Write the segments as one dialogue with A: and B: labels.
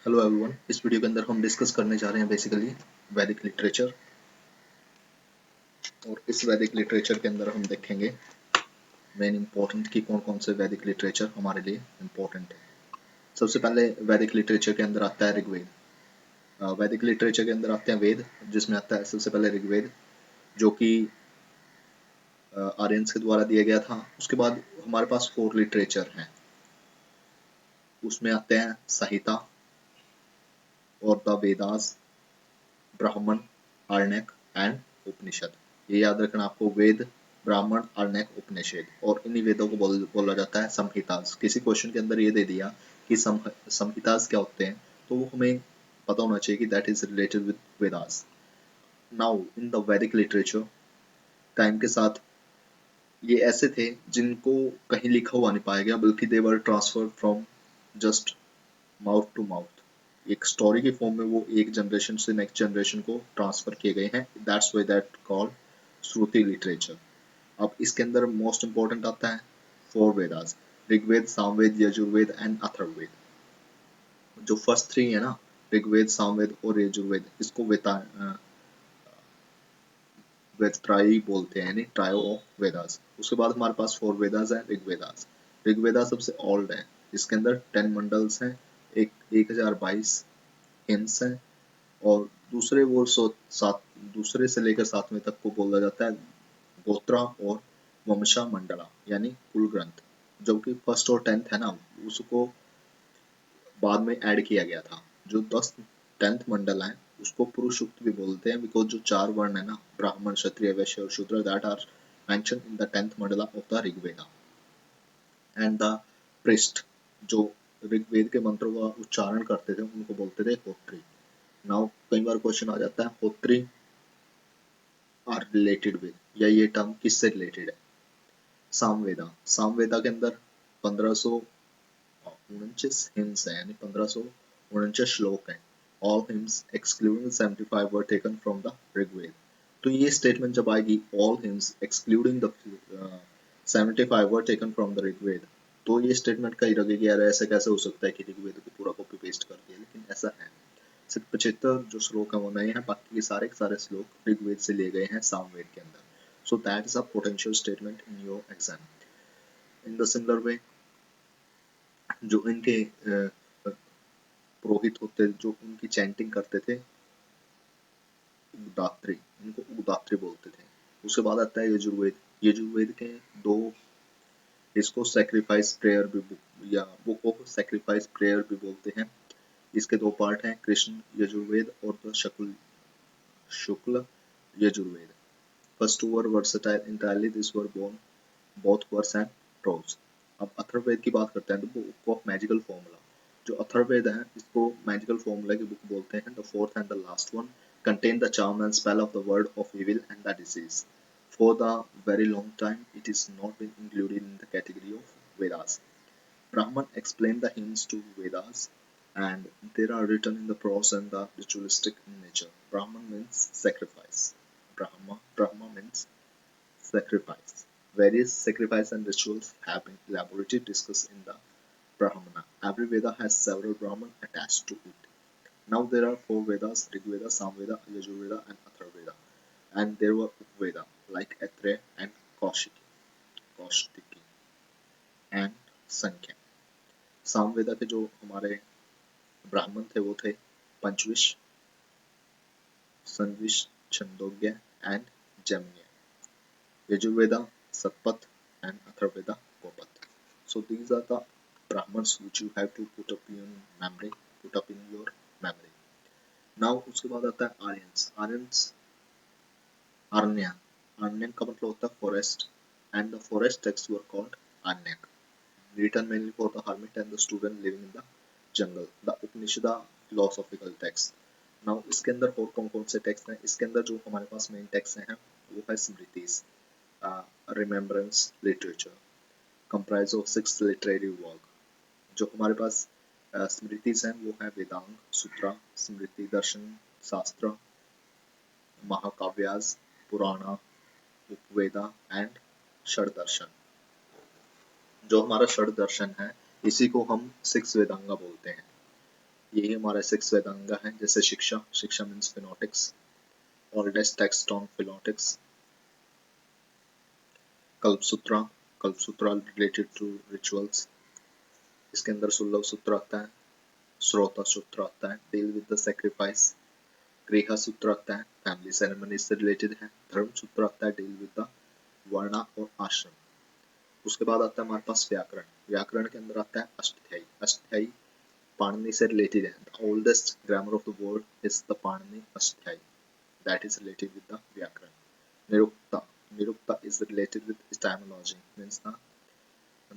A: Hello everyone, इस video के अंदर हम डिस्कस करने जा रहे हैं बेसिकली वैदिक लिटरेचर। और इस वैदिक लिटरेचर के अंदर हम देखेंगे मेन इंपॉर्टेंट कि कौन कौन से वैदिक लिटरेचर हमारे लिए इंपॉर्टेंट है। सबसे पहले वैदिक लिटरेचर के अंदर आता है ऋग्वेद। वैदिक लिटरेचर के अंदर आते हैं वेद, जिसमें आता है सबसे पहले ऋग्वेद, जो कि आर्यंस के द्वारा दिया गया था। उसके बाद हमारे पास 4 लिटरेचर हैं, उसमें आते हैं संहिता और द वेदास, ब्राह्मण, आरण्यक एंड उपनिषद। ये याद रखना आपको, वेद, ब्राह्मण, आरण्यक, उपनिषद। और इन्हीं वेदों को बोला जाता है संहितास। किसी क्वेश्चन के अंदर ये दे दिया कि संहितास क्या होते हैं, तो वो हमें पता होना चाहिए कि that is related with Vedas. Now in the वैदिक लिटरेचर, टाइम के साथ ये ऐसे थे जिनको कहीं लिखा हुआ नहीं पाया गया, बल्कि they were transfer from just mouth to mouth. एक स्टोरी के फॉर्म में वो एक जनरेशन से नेक्स्ट जनरेशन को ट्रांसफर किए गए हैं। That's why that called Shruti literature. अब इसके अंदर मोस्ट इंपॉर्टेंट आता है 4 वेदास, ऋग्वेद, सामवेद, यजुर्वेद एंड अथर्ववेद। जो फर्स्ट 3 है ना, ऋग्वेद, सामवेद और यजुर्वेद, इसको वेदत्राई बोलते हैं, यानी ट्रायो ऑफ वेदास। उसके बाद हमारे पास 4 वेदास हैं ऋग्वेदास। ऋग्वेदा सबसे ओल्ड है, इसके अंदर 10 मंडल्स हैं, 1022 हिंस हैं। और दूसरे वो दूसरे से लेकर 7वें तक को बोला जाता है गोत्रा और वंशा मंडला, यानी कुल ग्रंथ। जो कि फर्स्ट और 10th है ना, उसको बाद में ऐड किया गया था। जो 10th मंडल है उसको पुरुषोक्त भी बोलते हैं, बिकॉज जो 4 वर्ण है ना, ब्राह्मण, क्षत्रिय, वैश्य और Shudra, that are mention in the 10th mandala of the Rigveda. And the priest, जो ऋग्वेद के मंत्रों का उच्चारण करते थे, उनको बोलते थे होत्री। नाउ कई बार क्वेश्चन आ जाता है होत्री आर रिलेटेड विद, या ये टर्म किससे रिलेटेड है। सामवेदा, सामवेदा के अंदर 1549 हिम्स है, यानी 1549 श्लोक हैं। All hymns excluding 75 were taken from the Rigveda. तो ये स्टेटमेंट जब आएगी, all hymns excluding the 75 were taken from the Rigveda, तो ये स्टेटमेंट कहीं लगेगी यार, ऐसे कैसे हो सकता है कि ऋग्वेद को पूरा कॉपी पेस्ट कर दिया। लेकिन ऐसा है, सिर्फ 75 जो श्लोक है वो नए हैं, बाकी के सारे श्लोक ऋग्वेद से लिए गए हैं सामवेद के अंदर। So that is a potential statement in your exam. In the similar way, जो इनके पुरोहित होते, जो उनकी चैंटिंग करते थे, उगदात्री, इनको उगदात्री बोलते थे। उसके बाद आता है यजुर्वेद। यजुर्वेद के दो, इसको सैक्रिफाइस प्रेयर भी या बुक ऑफ सैक्रिफाइस प्रेयर भी बोलते हैं। इसके 2 पार्ट हैं, कृष्ण यजुर्वेद और the Shukla Yajurveda. First two were versatile entirely, these were born both verse and prose. अब अथर्ववेद की बात करते हैं, तो बुक ऑफ मैजिकल फॉर्मूला। जो अथर्ववेद है, इसको मैजिकल फॉर्मूला की बुक बोलते हैं। The fourth and the last one contain the charm and spell of the word of evil and the disease. For the very long time, it is not been included in the category of Vedas. Brahman explained the hymns to Vedas, and they are written in the prose and the ritualistic in nature. Brahman means sacrifice. Brahma means sacrifice. Various sacrifice and rituals have been elaborately discussed in the Brahmana. Every Veda has several Brahman attached to it. Now there are 4 Vedas: Rigveda, Samveda, Yajurveda, and Atharveda. And there were Upveda like Athreya and Kaushiki and Sankhya. Samaveda के जो हमारे ब्राह्मण थे वो थे पंचविश, संविश, Chandogya and Jaiminiya. Yajurveda Shatapatha and Atharveda Gopat. So these are the Brahmans which you have to put up in your memory. Now उसके बाद आता है आर्यंस. आरण्य, आरण्यक का मतलब होता है forest, and the forest texts were called Arnyak, written mainly for the hermit and the student living in the jungle. The Upanishada philosophical text. Now इसके अंदर और कौन कौन से टेक्स्ट हैं? इसके अंदर जो हमारे पास मेन टेक्स्ट हैं वो है smritis, remembrance literature, comprise of 6 literary work. जो हमारे पास स्मृतिस हैं वो है वेदांग, सूत्रा, स्मृति दर्शन शास्त्र, महाकाव्यास, पुराणा, उपवेदा एंड षड दर्शन। जो हमारा षड दर्शन है, इसी को हम 6 वेदांगा बोलते हैं। यही हमारा 6 वेदांगा है। जैसे Shiksha, Shiksha means phonetics, oldest text on phonetics. Kalpasutra, Kalpasutra related to rituals, इसके अंदर सुलभ सूत्र आता है, श्रोता सूत्र आता है, डील विद द सैक्रिफाइस। गृह सूत्र आता है, फैमिली सेरेमनी से रिलेटेड है। धर्म सूत्र आता है, डील विद द वर्ण और आश्रम। उसके बाद आता है हमारे पास व्याकरण। व्याकरण के अंदर आता है अष्टाध्यायी। अष्टाध्यायी पाणिनि से रिलेटेड है। The oldest grammar of the world is the Panini Ashtadhyayi, that is related with the व्याकरण। Nirukta, Nirukta is related with etymology, means the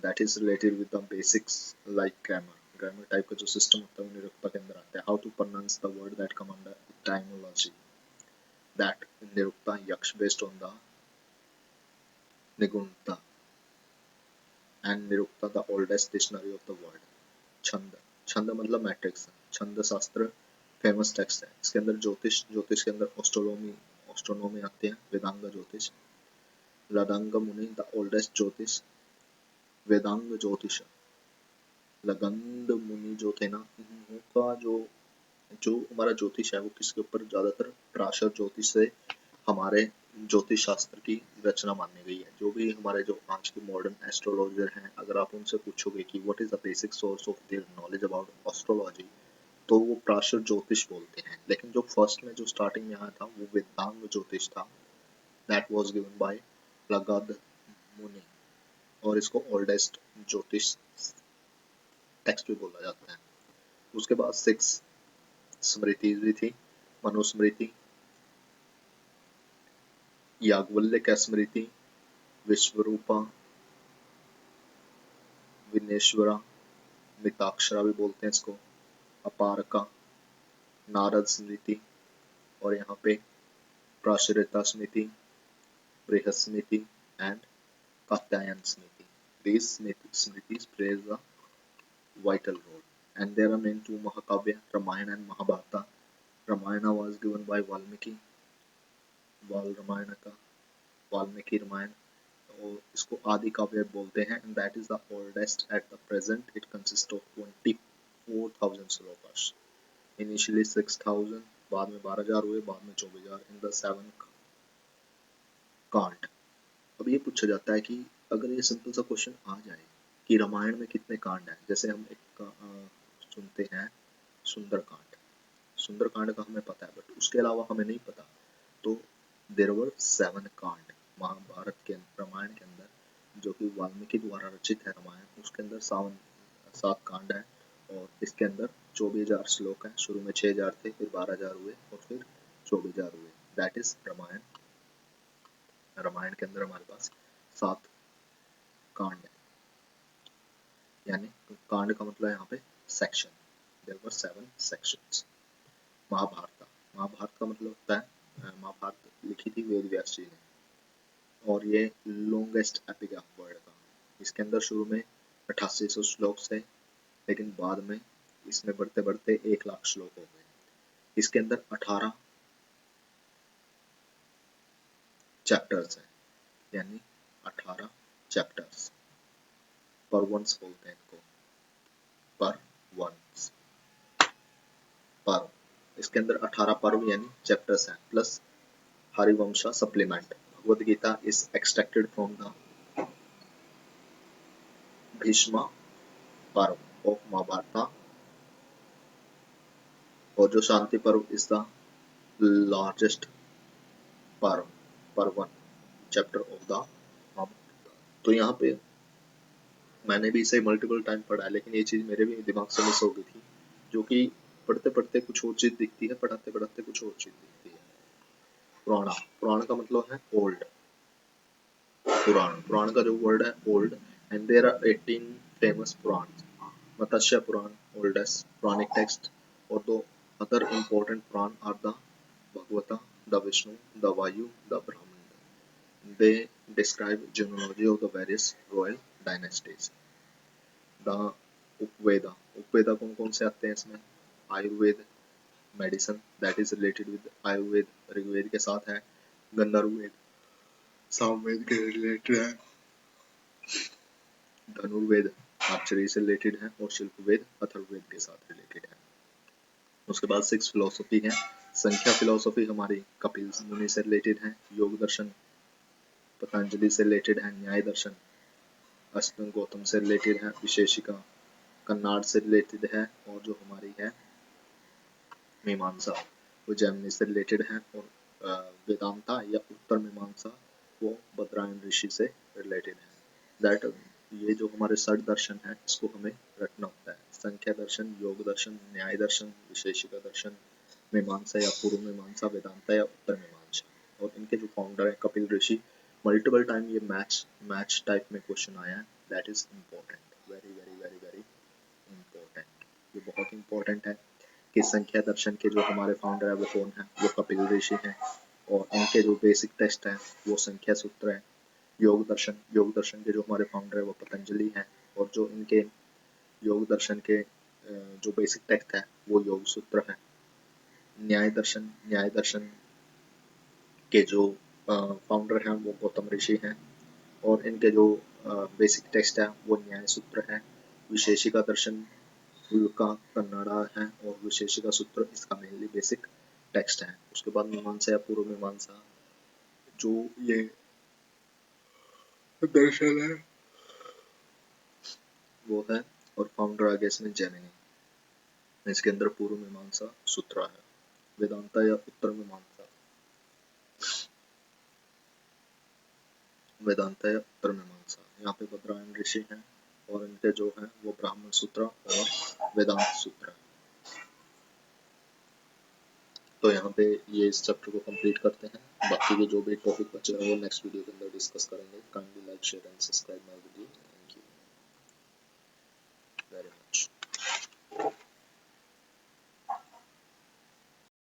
A: that is related with the basics like grammar. grammar type का जो system होता है वो निरुक्ता के अंदर आता है। how to pronounce the word that come under etymology, that Nirukta yaksh based on the निगुणता, and Nirukta the oldest dictionary of the world. छंद, छंद मतलब मैट्रिक्स। छंद शास्त्र फेमस टेक्स्ट है। इसके अंदर ज्योतिष, ज्योतिष के अंदर एस्ट्रोनॉमी आते हैं। वेदांग ज्योतिष, लदांग मुनि द ओल्डेस्ट ज्योतिष, वेदांग ज्योतिष। लगंध मुनि जो थे ना, उनका जो जो हमारा ज्योतिष है वो किसके ऊपर ज्यादातर पराशर ज्योतिष से हमारे ज्योतिष शास्त्र की रचना मानी गई है। जो भी हमारे जो आज के मॉडर्न एस्ट्रोलॉजर हैं, अगर आप उनसे पूछोगे कि what is the basic source of their knowledge about astrology, तो वो पराशर ज्योतिष बोलते हैं। लेकिन जो फर्स्ट में जो स्टार्टिंग में आया था वो वेदांग ज्योतिष था, दैट वाज गिवन बाय लगंध मुनि, और इसको ओल्डेस्ट ज्योतिष टेक्स्ट भी बोला जाता है। उसके बाद 6 स्मृति भी थी। मनुस्मृति, याज्ञवल्क्य स्मृति, विश्वरूपा, विनेश्वरा, मिताक्षरा भी बोलते हैं इसको, अपारका, नारद स्मृति, और यहाँ पे प्राशरिता स्मृति, बृहस्मृति and Katyayana Smriti. These smritis plays a vital role, and there are main two Mahakavya, Ramayana and Mahabharata. Ramayana was given by Valmiki, Valmiki Ramayana, और इसको आदि काव्य बोलते हैं, and that is the oldest at the present. It consists of 24,000 shlokas. Initially 6,000, बाद में 12,000 हुए, बाद में 24,000 in the 7 कांड। अब ये पूछा जाता है कि अगर ये सिंपल सा क्वेश्चन आ जाए कि रामायण में कितने कांड हैं, जैसे हम एक सुनते हैं सुंदरकांड, सुंदरकांड का हमें पता है, बट उसके अलावा हमें नहीं पता। तो देयर वर 7 कांड महाभारत के रामायण के अंदर, जो कि वाल्मीकि द्वारा रचित है रामायण, उसके अंदर 7 कांड है, और इसके अंदर 24,000 श्लोक हैं। शुरू में 6,000 थे, फिर 12,000 हुए, और फिर 24,000 हुए। That is Ramayan. रामायण के अंदर हमारे पास 7 कांड है, यानी कांड का मतलब यहाँ पे section. There were 7 sections. Mahabharata, Mahabharata का मतलब होता है, महाभारत लिखी थी वेद व्यास जी ने, और ये लॉन्गेस्ट एपिक है वर्ल्ड का। इसके अंदर शुरू में 8800 श्लोक थे, लेकिन बाद में इसमें बढ़ते बढ़ते 1,00,000 श्लोक हो गए। इसके अंदर 18 चैप्टर्स हैं, यानी 18 चैप्टर्स, पर्वंस बोलते हैं इनको, पर्वंस, पर्व। इसके अंदर 18 पर्व यानी चैप्टर्स हैं, plus Harivamsha supplement. Bhagavad Gita is extracted from the Bhishma Parva of Mahabharat, और जो शांति पर्व is the largest parva, parvan chapter of the Mahabharata. तो यहाँ पे मैंने भी इसे मल्टीपल टाइम पढ़ा है, लेकिन ये चीज मेरे भी दिमाग से मिस हो गई थी, जो कि पढ़ते पढ़ते कुछ और चीज दिखती है, पढ़ाते पढ़ाते कुछ और चीज दिखती है। पुराण, पुराण का मतलब है ओल्ड, पुराण, पुराण का जो वर्ड है old, and there are 18 famous Purana. Matsya Purana oldest Puranic text, और दो other important Purana are the Bhagavata, the Vishnu, the Vayu, the Brahmanda. They describe genealogy of the various royal dynasties. The Upaveda, Upaveda कौन कौन से आते हैं इसमें? Ayurveda, medicine, that is related with Ayurveda, Rigveda के साथ है। गंधर्ववेद सामवेद के रिलेटेड है। धनुर्वेद आर्चरी से रिलेटेड है, और शिल्पवेद अथर्ववेद के साथ रिलेटेड है। उसके बाद 6 फिलोसफी है। संख्या फिलोसफी हमारी कपिल मुनि से रिलेटेड है। योग दर्शन पतंजलि से रिलेटेड है। न्याय दर्शन अष्टांग गौतम से रिलेटेड है। विशेषिका कन्नाड से रिलेटेड है। और जो हमारी है मीमांसा वो जैमिनी से रिलेटेड है। और वेदांता या उत्तर मीमांसा वो बद्रायन ऋषि से रिलेटेड है। दैट ये जो हमारे षट दर्शन है इसको हमें रटना होता है। संख्या दर्शन, योग दर्शन, न्याय दर्शन, विशेषिका दर्शन, मीमांसा या पूर्व मीमांसा, वेदांता या उत्तर मीमांसा। और इनके जो फाउंडर है कपिल ऋषि। मल्टीपल टाइम ये मैच टाइप में क्वेश्चन आया है। That is important, very very very very important. ये बहुत इंपॉर्टेंट है कि संख्या दर्शन के जो हमारे फाउंडर है वो कौन है, वो कपिल ऋषि हैं। और इनके जो बेसिक टेक्स्ट है वो संख्या सूत्र है। योग दर्शन के जो हमारे फाउंडर है वो पतंजलि हैं। और जो इनके योग दर्शन के जो बेसिक टेक्स्ट है वो योग सूत्र है। न्याय दर्शन के जो फाउंडर हैं वो गौतम ऋषि हैं। और इनके जो बेसिक टेक्स्ट है वो न्याय सूत्र है। विशेषिका दर्शन का कन्नड़ा है और विशेषिका सूत्र इसका मेनली बेसिक टेक्स्ट है। उसके बाद मीमांसा या पूर्व मीमांसा जो ये दर्शन है वो है। और फाउंडर आगे इसमें जैमिनी। इसके अंदर पूर्व मीमांसा सूत्र है। वेदांता या उत्तर मीमांसा, वेदांता या उत्तर मीमांसा यहाँ पे बद्रायन ऋषि हैं। और इनके जो है वो ब्राह्मण सूत्र और वेदांत सूत्र है। तो यहाँ पे ये इस चैप्टर को कंप्लीट करते हैं। बाकी के जो भी टॉपिक बचे हैं वो नेक्स्ट वीडियो के अंदर डिस्कस करेंगे। Kindly like share and subscribe my video.